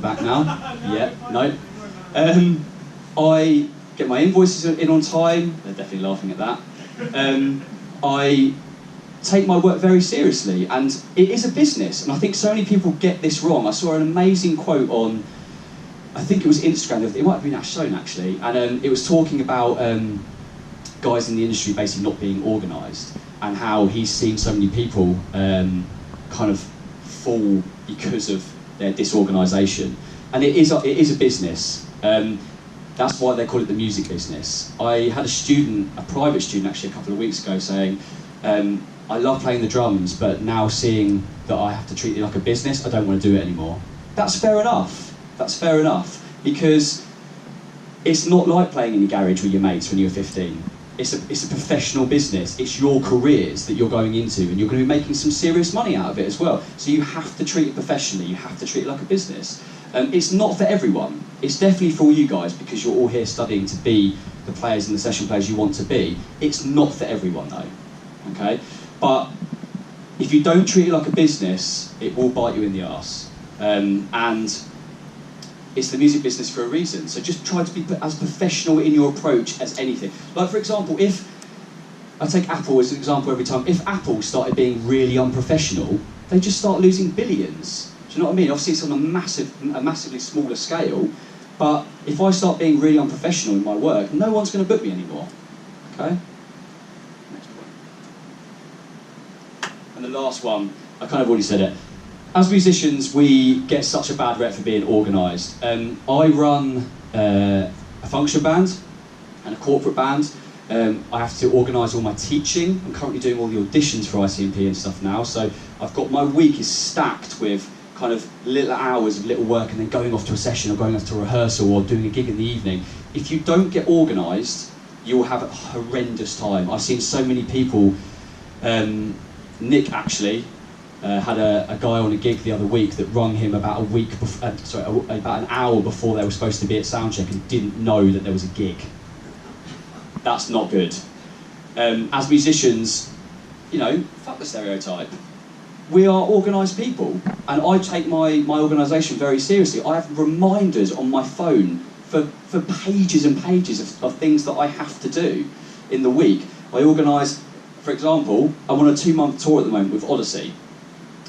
back now. Yeah, no. I get my invoices in on time. They're definitely laughing at that. I take my work very seriously, and it is a business, and I think so many people get this wrong. I saw an amazing quote on, I think it was Instagram, it might have been Ash Stone actually, and it was talking about guys in the industry basically not being organised, and how he's seen so many people kind of fall because of their disorganisation. And it is a business. That's why they call it the music business. I had a private student actually a couple of weeks ago saying, I love playing the drums, but now seeing that I have to treat it like a business, I don't want to do it anymore. That's fair enough. That's fair enough, because it's not like playing in your garage with your mates when you were 15. It's a professional business. It's your careers that you're going into, and you're going to be making some serious money out of it as well. So you have to treat it professionally. You have to treat it like a business. It's not for everyone. It's definitely for all you guys, because you're all here studying to be the players and the session players you want to be. It's not for everyone though, okay? But if you don't treat it like a business, it will bite you in the arse. And it's the music business for a reason. So just try to be as professional in your approach as anything. Like for example, if, I take Apple as an example every time, if Apple started being really unprofessional, they just start losing billions. Do you know what I mean? Obviously it's on a massively smaller scale, but if I start being really unprofessional in my work, no one's going to book me anymore, okay? Next one. And the last one, I kind of already said it. As musicians, we get such a bad rep for being organised. I run a function band and a corporate band. I have to organise all my teaching. I'm currently doing all the auditions for ICMP and stuff now, so I've got, my week is stacked with kind of little hours of little work and then going off to a session or going off to a rehearsal or doing a gig in the evening. If you don't get organised, you'll have a horrendous time. I've seen so many people, Nick actually, had a guy on a gig the other week that rung him about about an hour before they were supposed to be at soundcheck and didn't know that there was a gig. That's not good. As musicians, you know, fuck the stereotype. We are organised people, and I take my organisation very seriously. I have reminders on my phone for pages and pages of things that I have to do in the week. I organise, for example, I'm on a 2-month tour at the moment with Odyssey.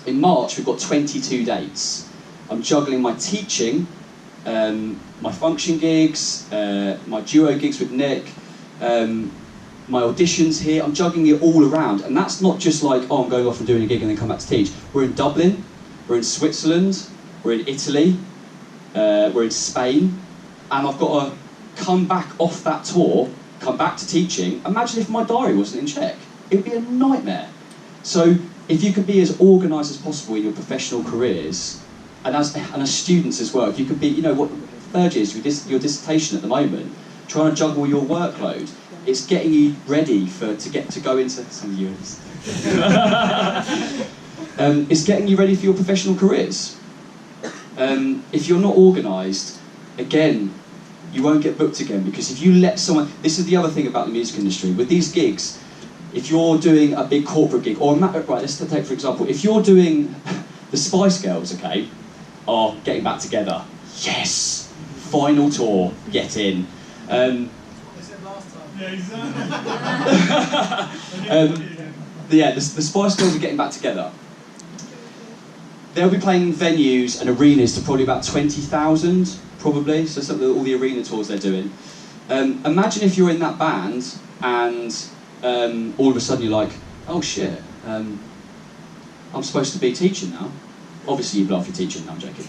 In March, we've got 22 dates. I'm juggling my teaching, my function gigs, my duo gigs with Nick, my auditions here. I'm juggling it all around. And that's not just like, oh, I'm going off and doing a gig and then come back to teach. We're in Dublin, we're in Switzerland, we're in Italy, we're in Spain. And I've got to come back off that tour, come back to teaching. Imagine if my diary wasn't in check. It would be a nightmare. So if you could be as organised as possible in your professional careers, and as students as well, if you could be, you know, what third year is your dissertation at the moment, trying to juggle your workload, it's getting you ready to go into some of yours. It's getting you ready for your professional careers. If you're not organised, again, you won't get booked again, because if you let someone, this is the other thing about the music industry, with these gigs, if you're doing a big corporate gig, or right, let's take for example, if you're doing the Spice Girls, okay, are getting back together, yes, final tour, get in. They said last time. Yeah, exactly. The Spice Girls are getting back together. They'll be playing venues and arenas to probably about 20,000, probably, so all the arena tours they're doing. Imagine if you're in that band and all of a sudden you're like, oh shit, I'm supposed to be teaching now. Obviously you bluff your teaching, no, I'm joking.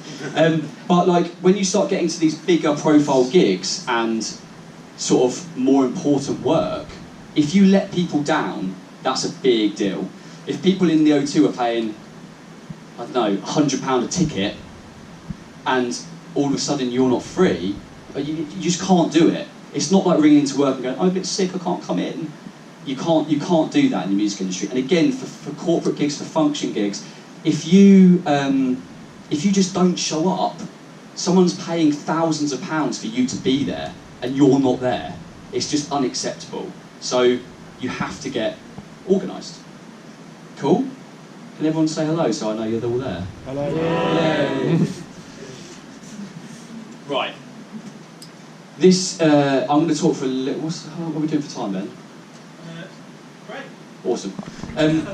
But like, when you start getting to these bigger profile gigs and sort of more important work, if you let people down, that's a big deal. If people in the O2 are paying, I don't know, £100 a ticket, and all of a sudden you're not free, you just can't do it. It's not like ringing into work and going, I'm a bit sick, I can't come in. You can't do that in the music industry. And again, for corporate gigs, for function gigs, if you just don't show up, someone's paying thousands of pounds for you to be there, and you're not there. It's just unacceptable. So you have to get organised. Cool? Can everyone say hello so I know you're all there? Hello. Yay. Right. This, I'm going to talk for a little... What are we doing for time, Ben? Great. Awesome. I'm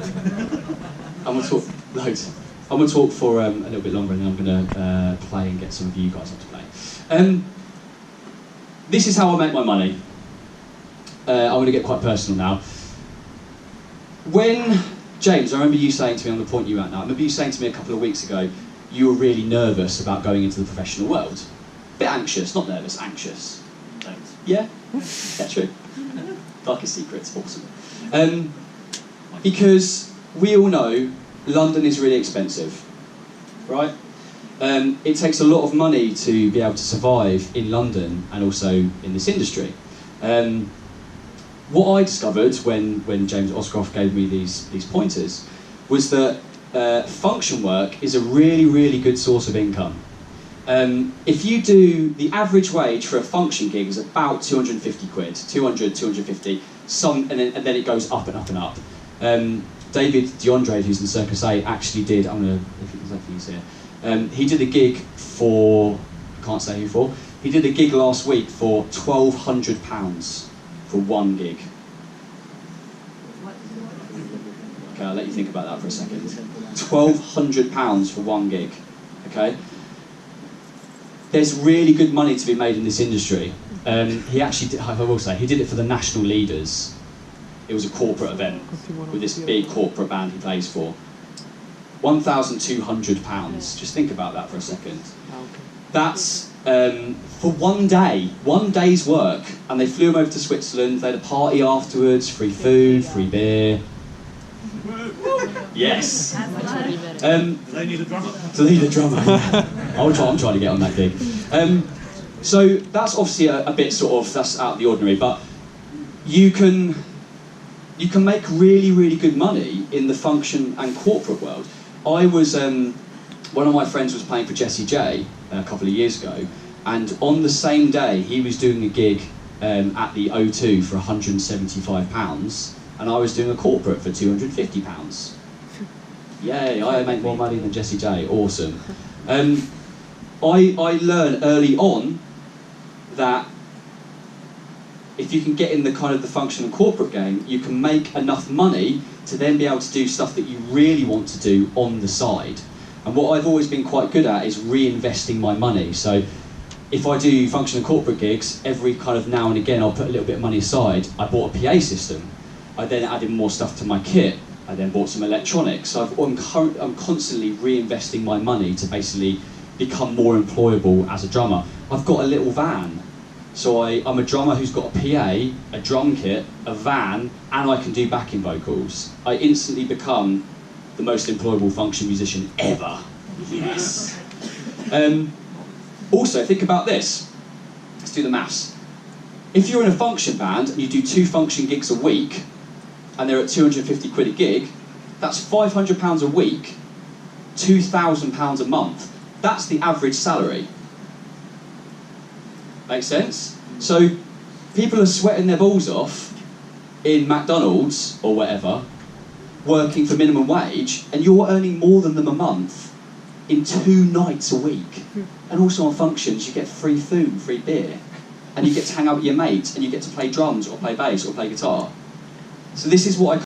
going to talk loads. I'm going to talk for a little bit longer, and then I'm going to play and get some of you guys up to play. This is how I make my money. I'm going to get quite personal now. When, James, I remember you saying to me on the point you were at now, I remember you saying to me a couple of weeks ago, you were really nervous about going into the professional world. Bit anxious, not nervous, anxious. Thanks. Yeah? Yeah, true. Darkest secrets, awesome. Because we all know London is really expensive, right? It takes a lot of money to be able to survive in London and also in this industry. What I discovered when James Oscroft gave me these pointers was that function work is a really, really good source of income. If you do, the average wage for a function gig is about 250 quid, 200, 250, and then it goes up and up and up. David DeAndre, who's in Circus 8, actually did, I'm going to, if exactly he's here, he did a gig for, I can't say who for, he did a gig last week for £1,200 for one gig. Okay, I'll let you think about that for a second. £1,200 for one gig, okay? There's really good money to be made in this industry. He actually did, I will say, he did it for the National Leaders. It was a corporate event with this big corporate band he plays for. £1,200. Just think about that for a second. That's for one day, one day's work, and they flew him over to Switzerland. They had a party afterwards, free food, free beer. Yes. They need a drummer. So they need a drummer. I'm trying to get on that gig. So that's obviously a bit sort of, that's out of the ordinary, but you can make really, really good money in the function and corporate world. I was, one of my friends was playing for Jessie J a couple of years ago, and on the same day he was doing a gig at the O2 for £175, and I was doing a corporate for £250. Yay, I make more money than Jessie J, awesome. I learned early on that if you can get in the kind of the function and corporate game, you can make enough money to then be able to do stuff that you really want to do on the side. And what I've always been quite good at is reinvesting my money. So if I do function and corporate gigs, every kind of now and again I'll put a little bit of money aside. I bought a PA system. I then added more stuff to my kit. I then bought some electronics. So I'm constantly reinvesting my money to basically become more employable as a drummer. I've got a little van. So I'm a drummer who's got a PA, a drum kit, a van, and I can do backing vocals. I instantly become the most employable function musician ever. Yes. Also, think about this. Let's do the maths. If you're in a function band and you do 2 function gigs a week, and they're at 250 quid a gig, that's £500 a week, £2,000 a month. That's the average salary. Makes sense? So people are sweating their balls off in McDonald's or whatever, working for minimum wage, and you're earning more than them a month in 2 nights a week. And also on functions, you get free food and free beer, and you get to hang out with your mates, and you get to play drums or play bass or play guitar. So this is what I